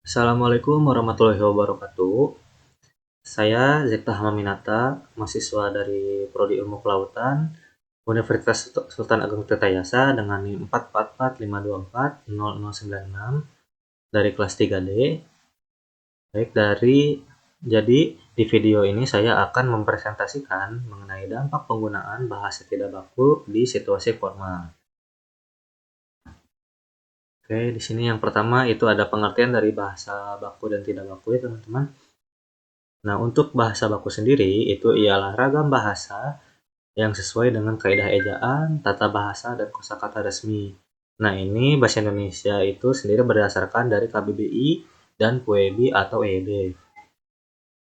Assalamualaikum warahmatullahi wabarakatuh. Saya Zekta Hamaminata, mahasiswa dari Prodi Ilmu Kelautan, Universitas Sultan Agung Tirtayasa dengan NIM 44452400096 dari kelas 3D. Baik, jadi di video ini saya akan mempresentasikan mengenai dampak penggunaan bahasa tidak baku di situasi formal. Oke, di sini yang pertama itu ada pengertian dari bahasa baku dan tidak baku ya teman-teman. Nah, untuk bahasa baku sendiri itu ialah ragam bahasa yang sesuai dengan kaidah ejaan, tata bahasa, dan kosakata resmi. Nah, ini bahasa Indonesia itu sendiri berdasarkan dari KBBI dan PUEBI atau EYD.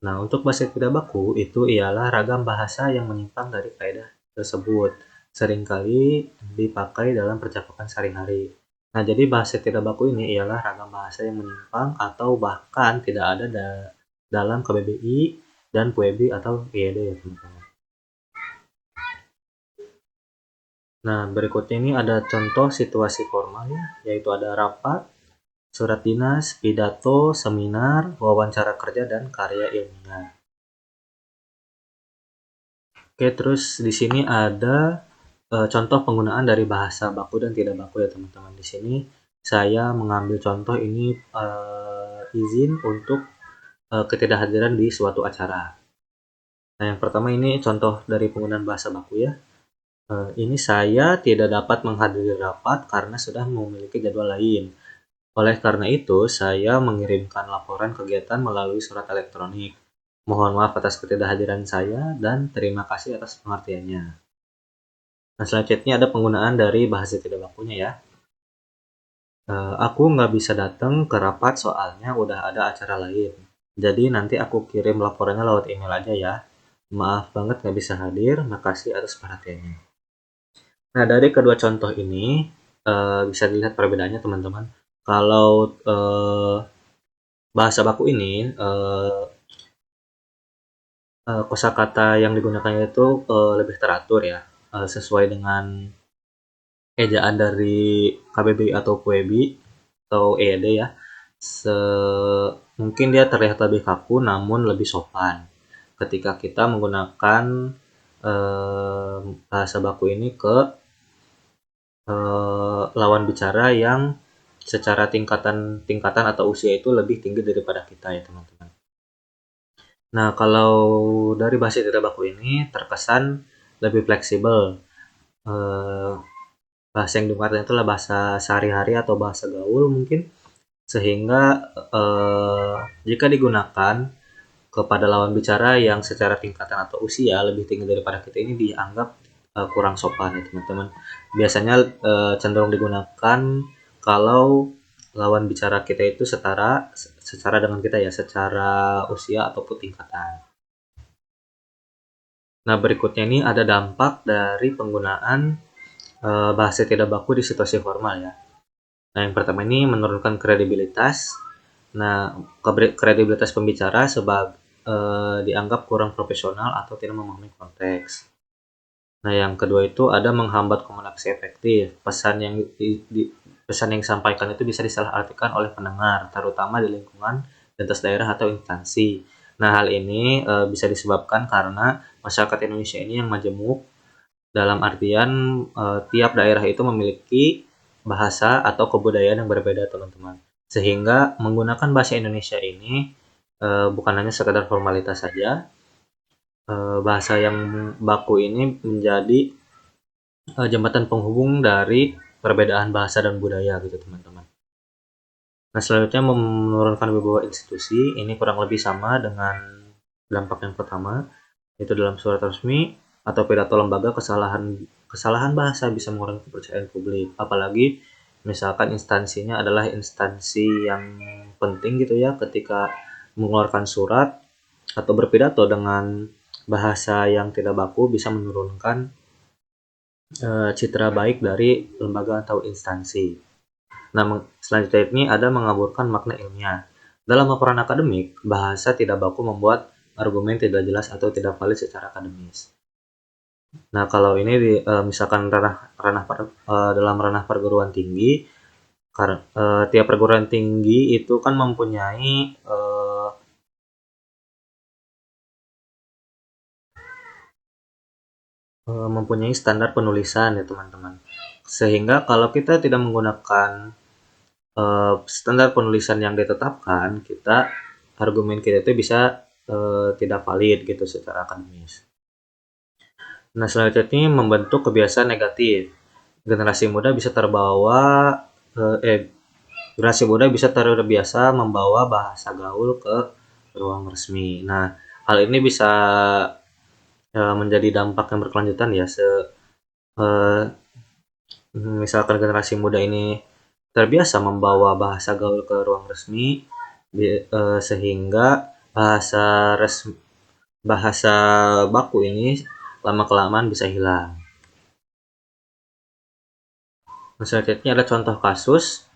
Nah, untuk bahasa tidak baku itu ialah ragam bahasa yang menyimpang dari kaidah tersebut, seringkali dipakai dalam percakapan sehari-hari. Nah, jadi bahasa tidak baku ini ialah ragam bahasa yang menyimpang atau bahkan tidak ada dalam KBBI dan PUEBI atau EYD ya teman-teman. Nah, berikutnya ini ada contoh situasi formalnya, yaitu ada rapat, surat dinas, pidato, seminar, wawancara kerja, dan karya ilmiah. Oke, terus di sini ada contoh penggunaan dari bahasa baku dan tidak baku ya teman-teman. Di sini saya mengambil contoh ini izin untuk ketidakhadiran di suatu acara. Nah, yang pertama ini contoh dari penggunaan bahasa baku ya. Ini saya tidak dapat menghadiri rapat karena sudah memiliki jadwal lain. Oleh karena itu, saya mengirimkan laporan kegiatan melalui surat elektronik. Mohon maaf atas ketidakhadiran saya dan terima kasih atas pengertiannya. Nah, selanjutnya ada penggunaan dari bahasa tidak bakunya ya. Aku nggak bisa datang ke rapat soalnya udah ada acara lain. Jadi nanti aku kirim laporannya lewat email aja ya. Maaf banget nggak bisa hadir, makasih atas perhatiannya. Nah, dari kedua contoh ini bisa dilihat perbedaannya teman-teman. Kalau bahasa baku ini kosakata yang digunakannya itu lebih teratur ya, sesuai dengan ejaan dari KBBI atau PUEBI atau EYD ya. Mungkin dia terlihat lebih kaku namun lebih sopan ketika kita menggunakan bahasa baku ini ke lawan bicara yang secara tingkatan atau usia itu lebih tinggi daripada kita ya teman-teman. Nah, kalau dari bahasa tidak baku ini terkesan lebih fleksibel. Eh, Bahasa yang digunakan itu adalah bahasa sehari-hari atau bahasa gaul mungkin, sehingga jika digunakan kepada lawan bicara yang secara tingkatan atau usia lebih tinggi daripada kita ini dianggap kurang sopan ya teman-teman. Biasanya cenderung digunakan kalau lawan bicara kita itu secara dengan kita ya, secara usia ataupun tingkatan. Nah, berikutnya ini ada dampak dari penggunaan bahasa tidak baku di situasi formal ya. Nah, yang pertama ini menurunkan kredibilitas. Nah, kredibilitas pembicara dianggap kurang profesional atau tidak memahami konteks. Nah, yang kedua itu ada menghambat komunikasi efektif. Pesan yang disampaikan itu bisa disalahartikan oleh pendengar, terutama di lingkungan lintas daerah atau instansi. Nah, hal ini bisa disebabkan karena masyarakat Indonesia ini yang majemuk, dalam artian tiap daerah itu memiliki bahasa atau kebudayaan yang berbeda teman-teman. Sehingga menggunakan bahasa Indonesia ini bukan hanya sekedar formalitas saja, bahasa yang baku ini menjadi jembatan penghubung dari perbedaan bahasa dan budaya gitu teman-teman. Nah, selanjutnya menurunkan wibawa institusi, ini kurang lebih sama dengan dampak yang pertama, itu dalam surat resmi atau pidato lembaga kesalahan bahasa bisa mengurangi kepercayaan publik, apalagi misalkan instansinya adalah instansi yang penting gitu ya, ketika mengeluarkan surat atau berpidato dengan bahasa yang tidak baku bisa menurunkan citra baik dari lembaga atau instansi. Nah, selanjutnya ini ada mengaburkan makna ilmiah. Dalam laporan akademik, bahasa tidak baku membuat argumen tidak jelas atau tidak valid secara akademis. Nah, kalau ini misalkan dalam ranah perguruan tinggi, Karena tiap perguruan tinggi itu kan mempunyai standar penulisan ya teman-teman. Sehingga kalau kita tidak menggunakan standar penulisan yang ditetapkan, argumen kita itu bisa tidak valid gitu secara akademis. Nah, selanjutnya membentuk kebiasaan negatif. Generasi muda bisa terbawa generasi muda bisa terbiasa membawa bahasa gaul ke ruang resmi. Nah, hal ini bisa menjadi dampak yang berkelanjutan ya. Eh, Misalkan generasi muda ini terbiasa membawa bahasa gaul ke ruang resmi, sehingga bahasa baku ini lama kelamaan bisa hilang. Nah, selanjutnya ada contoh kasus.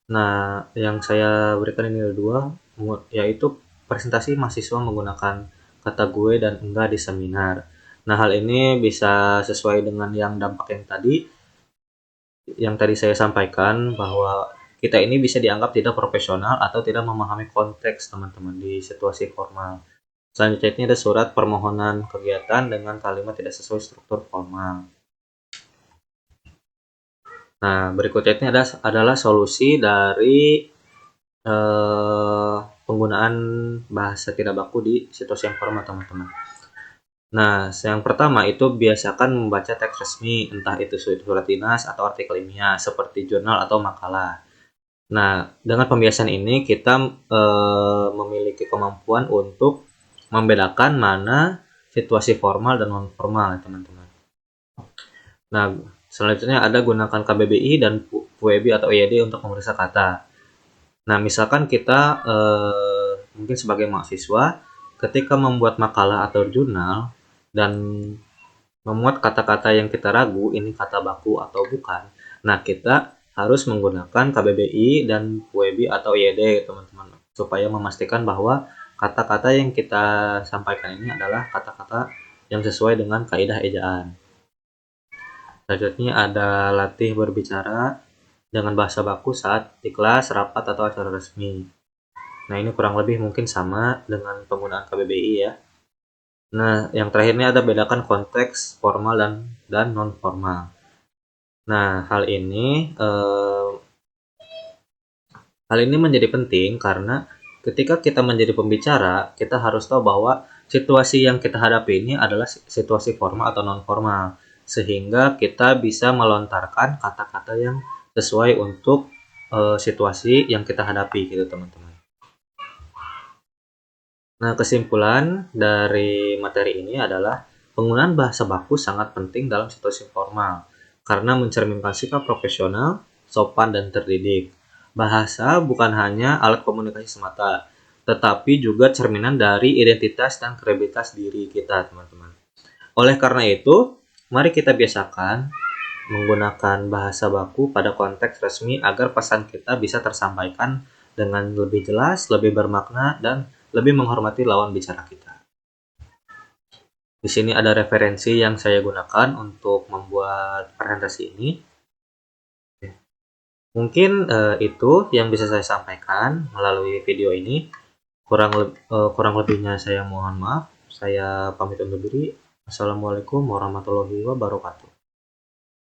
Nah, yang saya berikan ini ada dua, yaitu presentasi mahasiswa menggunakan kata gue dan enggak di seminar. Nah, hal ini bisa sesuai dengan yang tadi saya sampaikan, bahwa kita ini bisa dianggap tidak profesional atau tidak memahami konteks teman-teman di situasi formal. Selanjutnya ada surat permohonan kegiatan dengan kalimat tidak sesuai struktur formal. Nah, berikutnya ini adalah solusi dari penggunaan bahasa tidak baku di situasi yang formal, teman-teman. Nah, yang pertama itu biasakan membaca teks resmi, entah itu surat dinas atau artikel ilmiah seperti jurnal atau makalah. Nah, dengan pembiasaan ini kita memiliki kemampuan untuk membedakan mana situasi formal dan non formal, teman-teman. Nah, selanjutnya ada gunakan KBBI dan PUEBI atau IED untuk memeriksa kata. Nah, misalkan kita mungkin sebagai mahasiswa, ketika membuat makalah atau jurnal dan memuat kata-kata yang kita ragu ini kata baku atau bukan, nah kita harus menggunakan KBBI dan PUEBI atau IED, teman-teman, supaya memastikan bahwa kata-kata yang kita sampaikan ini adalah kata-kata yang sesuai dengan kaidah ejaan. Selanjutnya ada latih berbicara dengan bahasa baku saat di kelas, rapat, atau acara resmi. Nah, ini kurang lebih mungkin sama dengan penggunaan KBBI ya. Nah, yang terakhir ini ada bedakan konteks formal dan non formal. Nah, hal ini menjadi penting karena ketika kita menjadi pembicara, kita harus tahu bahwa situasi yang kita hadapi ini adalah situasi formal atau non formal, sehingga kita bisa melontarkan kata-kata yang sesuai untuk situasi yang kita hadapi gitu, teman-teman. Nah, kesimpulan dari materi ini adalah penggunaan bahasa baku sangat penting dalam situasi formal karena mencerminkan sikap profesional, sopan, dan terdidik. Bahasa bukan hanya alat komunikasi semata, tetapi juga cerminan dari identitas dan kredibilitas diri kita, teman-teman. Oleh karena itu, mari kita biasakan menggunakan bahasa baku pada konteks resmi agar pesan kita bisa tersampaikan dengan lebih jelas, lebih bermakna, dan lebih menghormati lawan bicara kita. Di sini ada referensi yang saya gunakan untuk membuat presentasi ini. Mungkin itu yang bisa saya sampaikan melalui video ini. Kurang lebihnya saya mohon maaf. Saya pamit undur diri. Assalamualaikum warahmatullahi wabarakatuh.